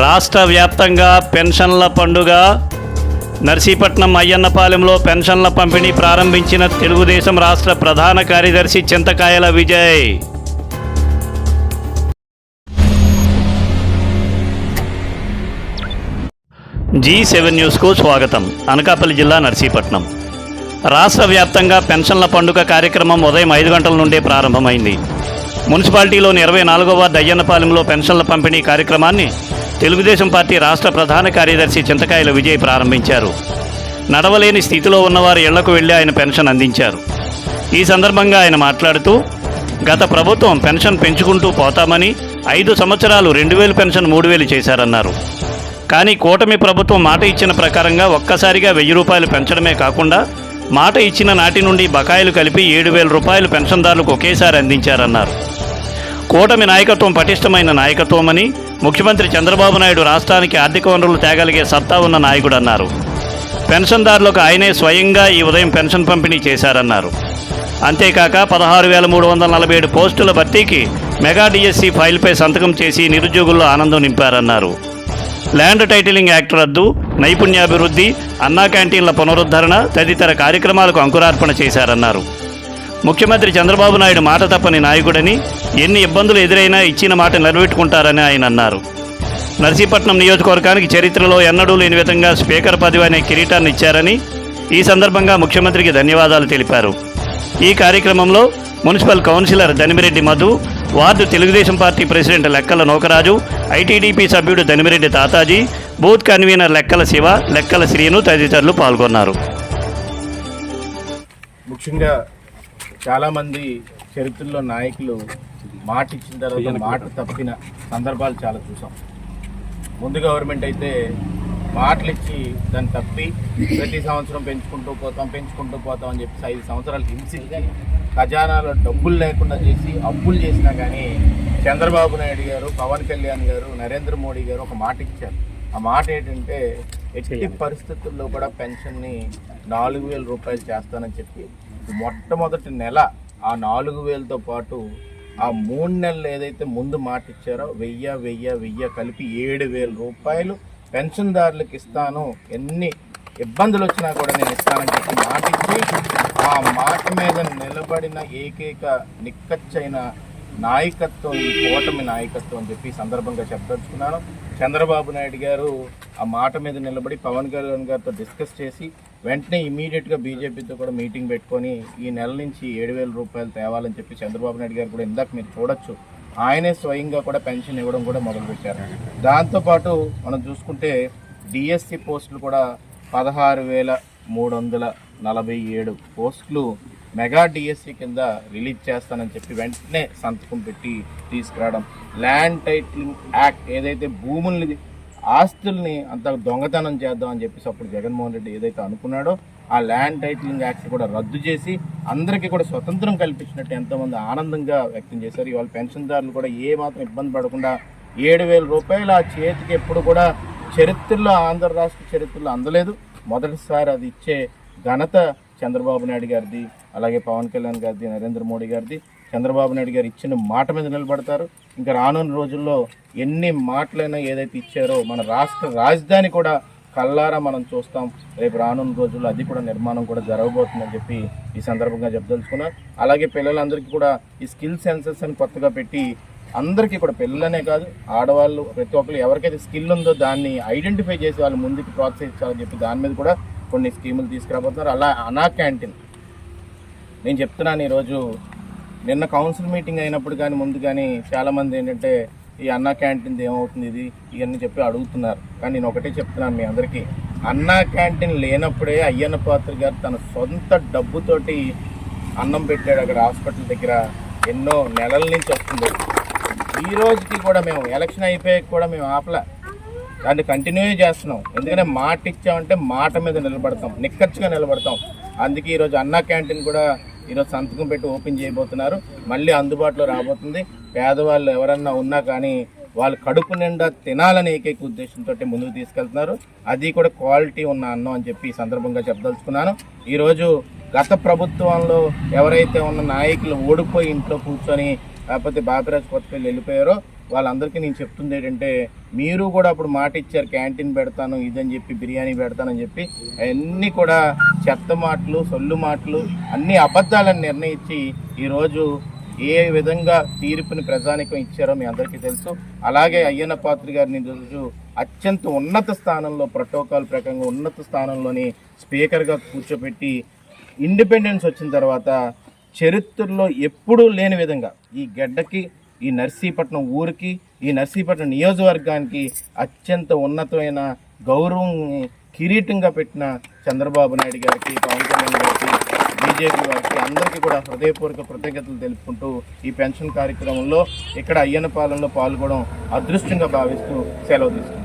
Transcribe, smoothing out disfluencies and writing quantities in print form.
రాష్ట్ర వ్యాప్తంగా పెన్షన్ల పండుగ. నర్సీపట్నం అయ్యన్నపాలెంలో పెన్షన్ల పంపిణీ ప్రారంభించిన తెలుగుదేశం రాష్ట్ర ప్రధాన కార్యదర్శి చింతకాయల విజయ్. G7 న్యూస్కు స్వాగతం. అనకాపల్లి జిల్లా నర్సీపట్నం. రాష్ట్ర వ్యాప్తంగా పెన్షన్ల పండుగ కార్యక్రమం ఉదయం 5 గంటల నుండే ప్రారంభమైంది. మున్సిపాలిటీలోని 24వ వార్డు అయ్యన్నపాలెంలో పెన్షన్ల పంపిణీ కార్యక్రమాన్ని తెలుగుదేశం పార్టీ రాష్ట్ర ప్రధాన కార్యదర్శి చింతకాయల విజయ్ ప్రారంభించారు. నడవలేని స్థితిలో ఉన్నవారి ఇళ్లకు వెళ్లి ఆయన పెన్షన్ అందించారు. ఈ సందర్భంగా ఆయన మాట్లాడుతూ, గత ప్రభుత్వం పెన్షన్ పెంచుకుంటూ పోతామని 5 సంవత్సరాలు 2000 పెన్షన్ 3000 చేశారన్నారు. కానీ కూటమి ప్రభుత్వం మాట ఇచ్చిన ప్రకారంగా ఒక్కసారిగా 1000 రూపాయలు పెంచడమే కాకుండా మాట ఇచ్చిన నాటి నుండి బకాయిలు కలిపి 7000 రూపాయలు పెన్షన్దారులకు ఒకేసారి అందించారన్నారు. కూటమి నాయకత్వం పటిష్టమైన నాయకత్వమని, ముఖ్యమంత్రి చంద్రబాబు నాయుడు రాష్ట్రానికి ఆర్థిక వనరులు తేగలిగే సత్తా ఉన్న నాయకుడన్నారు. పెన్షన్దారులకు ఆయనే స్వయంగా ఈ ఉదయం పెన్షన్ పంపిణీ చేశారన్నారు. అంతేకాక 16,347 పోస్టుల భర్తీకి మెగా డిఎస్సి ఫైల్పై సంతకం చేసి నిరుద్యోగుల్లో ఆనందం నింపారన్నారు. ల్యాండ్ టైటిలింగ్ యాక్ట్ రద్దు, నైపుణ్యాభివృద్ధి, అన్నా క్యాంటీన్ల పునరుద్ధరణ తదితర కార్యక్రమాలకు అంకురార్పణ చేశారన్నారు. ముఖ్యమంత్రి చంద్రబాబు నాయుడు మాట తప్పని నాయకుడని, ఎన్ని ఇబ్బందులు ఎదురైనా ఇచ్చిన మాట నిలబెట్టుకుంటారని ఆయన అన్నారు. నర్సీపట్నం నియోజకవర్గానికి చరిత్రలో ఎన్నడూ లేని విధంగా స్పీకర్ పదవి అనే కిరీటాన్ని ఇచ్చారని ఈ సందర్భంగా ముఖ్యమంత్రికి ధన్యవాదాలు తెలిపారు. ఈ కార్యక్రమంలో municipal councillor Danimireddy Madhu, ward Telugu Desam party president Lekkala Nokaraju, ITDP సభ్యుడు దనిమిరెడ్డి తాతాజీ, బూత్ కన్వీనర్ లెక్కల శివ, లెక్కల శ్రీను తదితరులు పాల్గొన్నారు. ముఖ్యంగా చాలామంది చరిత్రలో నాయకులు మాట ఇచ్చిన తర్వాత మాట తప్పిన సందర్భాలు చాలా చూసాం. ముందు గవర్నమెంట్ అయితే మాటలు ఇచ్చి దాన్ని తప్పి ప్రతి సంవత్సరం పెంచుకుంటూ పోతాం అని చెప్పి 5 సంవత్సరాలు హింసించి ఖజానాలో డబ్బులు లేకుండా చేసి అప్పులు చేసినా కానీ చంద్రబాబు నాయుడు గారు, పవన్ కళ్యాణ్ గారు, నరేంద్ర మోడీ గారు ఒక మాట ఇచ్చారు. ఆ మాట ఏంటంటే ఎట్టి పరిస్థితుల్లో కూడా పెన్షన్ని 4000 రూపాయలు చేస్తానని చెప్పి మొట్టమొదటి నెల ఆ 4000తో పాటు ఆ 3 నెలలు ఏదైతే ముందు మాట ఇచ్చారో 1000 కలిపి 7000 రూపాయలు పెన్షన్దారులకు ఇస్తాను, ఎన్ని ఇబ్బందులు వచ్చినా కూడా నేను ఇస్తానని చెప్పి మాట ఇచ్చి ఆ మాట మీద నిలబడిన ఏకైక నిక్కచ్చైన నాయకత్వం ఈ కూటమి నాయకత్వం అని చెప్పి సందర్భంగా చెప్పదలుచుకున్నాను. చంద్రబాబు నాయుడు గారు ఆ మాట మీద నిలబడి పవన్ కళ్యాణ్ గారితో డిస్కస్ చేసి వెంటనే ఇమీడియట్గా బీజేపీతో కూడా మీటింగ్ పెట్టుకొని ఈ నెల నుంచి 7000 రూపాయలు తేవాలని చెప్పి చంద్రబాబు నాయుడు గారు కూడా ఇందాక మీరు చూడొచ్చు, ఆయనే స్వయంగా కూడా పెన్షన్ ఇవ్వడం కూడా మొదలుపెట్టారు. దాంతోపాటు మనం చూసుకుంటే డిఎస్సి పోస్టులు కూడా 16,347 పోస్టులు మెగా డిఎస్సి కింద రిలీజ్ చేస్తానని చెప్పి వెంటనే సంతకం పెట్టి తీసుకురావడం. ల్యాండ్ టైటిలింగ్ యాక్ట్ ఏదైతే భూముల్ని ఆస్తుల్ని అంత దొంగతనం చేద్దాం అని చెప్పేసి అప్పుడు జగన్మోహన్ రెడ్డి ఏదైతే అనుకున్నాడో ఆ ల్యాండ్ టైటిలింగ్ యాక్ట్ కూడా రద్దు చేసి అందరికీ కూడా స్వతంత్రం కల్పించినట్టు ఎంతోమంది ఆనందంగా వ్యక్తం చేశారు. ఇవాళ పెన్షన్దారులు కూడా ఏ మాత్రం ఇబ్బంది పడకుండా 7000 రూపాయలు ఆ చేతికి ఎప్పుడు కూడా చరిత్రలో, ఆంధ్ర రాష్ట్ర చరిత్రలో అందలేదు. మొదటిసారి అది ఇచ్చే ఘనత చంద్రబాబు నాయుడు గారిది, అలాగే పవన్ కళ్యాణ్ గారిది, నరేంద్ర మోడీ గారిది. చంద్రబాబు నాయుడు గారు ఇచ్చిన మాట మీద నిలబడతారు. ఇంకా రానున్న రోజుల్లో ఎన్ని మాటలైనా ఏదైతే ఇచ్చారో మన రాష్ట్ర రాజధాని కూడా కల్లారా మనం చూస్తాం. రేపు రానున్న రోజుల్లో అది కూడా నిర్మాణం కూడా జరగబోతుందని చెప్పి ఈ సందర్భంగా చెప్పదలుచుకున్నాను. అలాగే పిల్లలందరికీ కూడా ఈ స్కిల్ సెన్సెస్ అని కొత్తగా పెట్టి అందరికీ కూడా, పిల్లలనే కాదు ఆడవాళ్ళు ప్రతి ఒక్కరు ఎవరికైతే స్కిల్ ఉందో దాన్ని ఐడెంటిఫై చేసి వాళ్ళు ముందుకు ప్రోత్సహించాలని చెప్పి దాని మీద కూడా కొన్ని స్కీములు తీసుకురాబోతున్నారు. అలా అన్నా క్యాంటీన్ నేను చెప్తున్నాను, ఈరోజు నిన్న కౌన్సిల్ మీటింగ్ అయినప్పుడు కానీ ముందు కానీ చాలామంది ఏంటంటే ఈ అన్నా క్యాంటీన్ది ఏమవుతుంది ఇది ఇవన్నీ చెప్పి అడుగుతున్నారు. కానీ నేను ఒకటే చెప్తున్నాను మీ అందరికీ, అన్నా క్యాంటీన్ లేనప్పుడే అయ్యన్న పాత్ర గారు తన సొంత డబ్బుతోటి అన్నం పెట్టాడు అక్కడ హాస్పిటల్ దగ్గర. ఎన్నో నెలల నుంచి వస్తుంది. ఈ రోజుకి కూడా మేము ఎలక్షన్ అయిపోయాక కూడా మేము ఆపలే, దాన్ని కంటిన్యూ చేస్తున్నాం. ఎందుకంటే మాట ఇచ్చామంటే మాట మీద నిలబడతాం, నిక్కచ్చిగా నిలబడతాం. అందుకే ఈరోజు అన్నా క్యాంటీన్ కూడా ఈరోజు సంతకం పెట్టి ఓపెన్ చేయబోతున్నారు. మళ్ళీ అందుబాటులో రాబోతుంది. పేదవాళ్ళు ఎవరన్నా ఉన్నా కానీ వాళ్ళు కడుపు నిండా తినాలని ఏకైక ఉద్దేశంతో ముందుకు తీసుకెళ్తున్నారు. అది కూడా క్వాలిటీ ఉన్న అన్నం అని చెప్పి ఈ సందర్భంగా చెప్పదలుచుకున్నాను. ఈరోజు గత ప్రభుత్వంలో ఎవరైతే ఉన్న నాయకులు ఓడిపోయి ఇంట్లో కూర్చొని లేకపోతే బాపిరాజు కొత్తపల్లి వెళ్ళిపోయారో వాళ్ళందరికీ నేను చెప్తుంది ఏంటంటే, మీరు కూడా అప్పుడు మాట ఇచ్చారు క్యాంటీన్ పెడతాను ఇదని చెప్పి, బిర్యానీ పెడతానని చెప్పి, అవన్నీ కూడా చెత్త మాటలు, సొల్లు మాటలు, అన్ని అబద్ధాలను నిర్ణయించి ఈరోజు ఏ విధంగా తీర్పుని ప్రజానికం ఇచ్చారో మీ అందరికీ తెలుసు. అలాగే అయ్యన్న పాత్ర గారిని ఈరోజు అత్యంత ఉన్నత స్థానంలో, ప్రోటోకాల్ ప్రకారంగా ఉన్నత స్థానంలోని స్పీకర్గా కూర్చోబెట్టి, ఇండిపెండెన్స్ వచ్చిన తర్వాత చరిత్రలో ఎప్పుడూ లేని విధంగా ఈ గడ్డకి, ఈ నర్సీపట్నం ఊరికి, ఈ నర్సీపట్నం నియోజకవర్గానికి అత్యంత ఉన్నతమైన గౌరవం కిరీటంగా పెట్టిన చంద్రబాబు నాయుడు గారికి, పవన్ కళ్యాణ్ గారికి, బీజేపీ వారికి అందరికీ కూడా హృదయపూర్వక కృతజ్ఞతలు తెలుపుకుంటూ ఈ పెన్షన్ కార్యక్రమంలో ఇక్కడ అయ్యన్నపాలెంలో పాల్గొనడం అదృష్టంగా భావిస్తూ సెలవు తీసుకుంటాం.